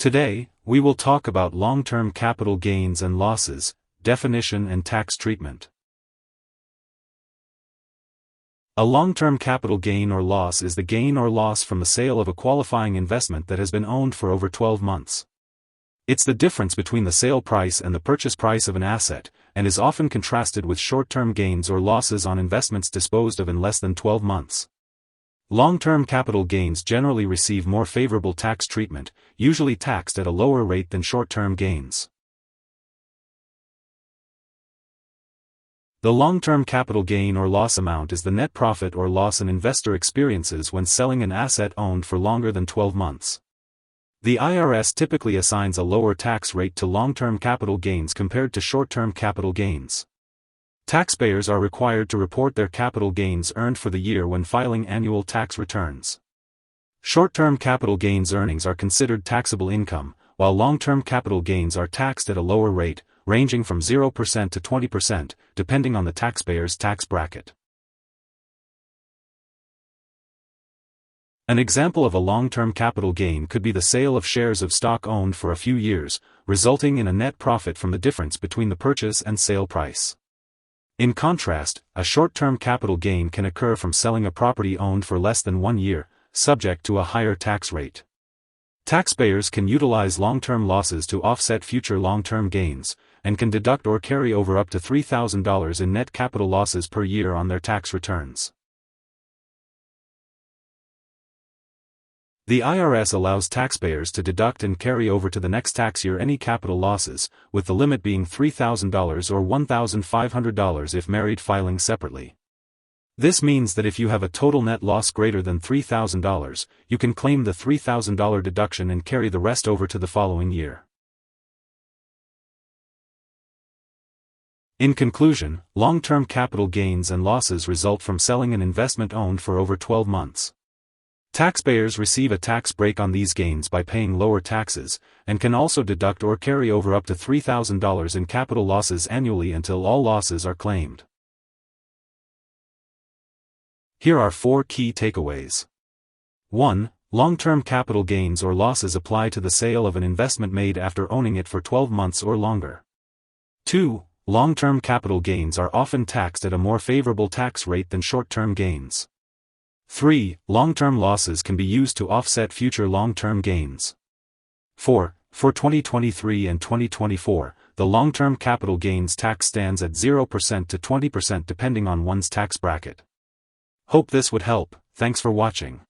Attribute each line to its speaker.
Speaker 1: Today, we will talk about long-term capital gains and losses, definition and tax treatment. A long-term capital gain or loss is the gain or loss from the sale of a qualifying investment that has been owned for over 12 months. It's the difference between the sale price and the purchase price of an asset, and is often contrasted with short-term gains or losses on investments disposed of in less than 12 months. Long-term capital gains generally receive more favorable tax treatment, usually taxed at a lower rate than short-term gains. The long-term capital gain or loss amount is the net profit or loss an investor experiences when selling an asset owned for longer than 12 months. The IRS typically assigns a lower tax rate to long-term capital gains compared to short-term capital gains. Taxpayers are required to report their capital gains earned for the year when filing annual tax returns. Short-term capital gains earnings are considered taxable income, while long-term capital gains are taxed at a lower rate, ranging from 0% to 20%, depending on the taxpayer's tax bracket. An example of a long-term capital gain could be the sale of shares of stock owned for a few years, resulting in a net profit from the difference between the purchase and sale price. In contrast, a short-term capital gain can occur from selling a property owned for less than 1 year, subject to a higher tax rate. Taxpayers can utilize long-term losses to offset future long-term gains, and can deduct or carry over up to $3,000 in net capital losses per year on their tax returns. The IRS allows taxpayers to deduct and carry over to the next tax year any capital losses, with the limit being $3,000 or $1,500 if married filing separately. This means that if you have a total net loss greater than $3,000, you can claim the $3,000 deduction and carry the rest over to the following year. In conclusion, long-term capital gains and losses result from selling an investment owned for over 12 months. Taxpayers receive a tax break on these gains by paying lower taxes, and can also deduct or carry over up to $3,000 in capital losses annually until all losses are claimed. Here are 4 key takeaways. 1. Long-term capital gains or losses apply to the sale of an investment made after owning it for 12 months or longer. 2. Long-term capital gains are often taxed at a more favorable tax rate than short-term gains. 3. Long-term losses can be used to offset future long-term gains. 4. For 2023 and 2024, the long-term capital gains tax stands at 0% to 20% depending on one's tax bracket. Hope this would help. Thanks for watching.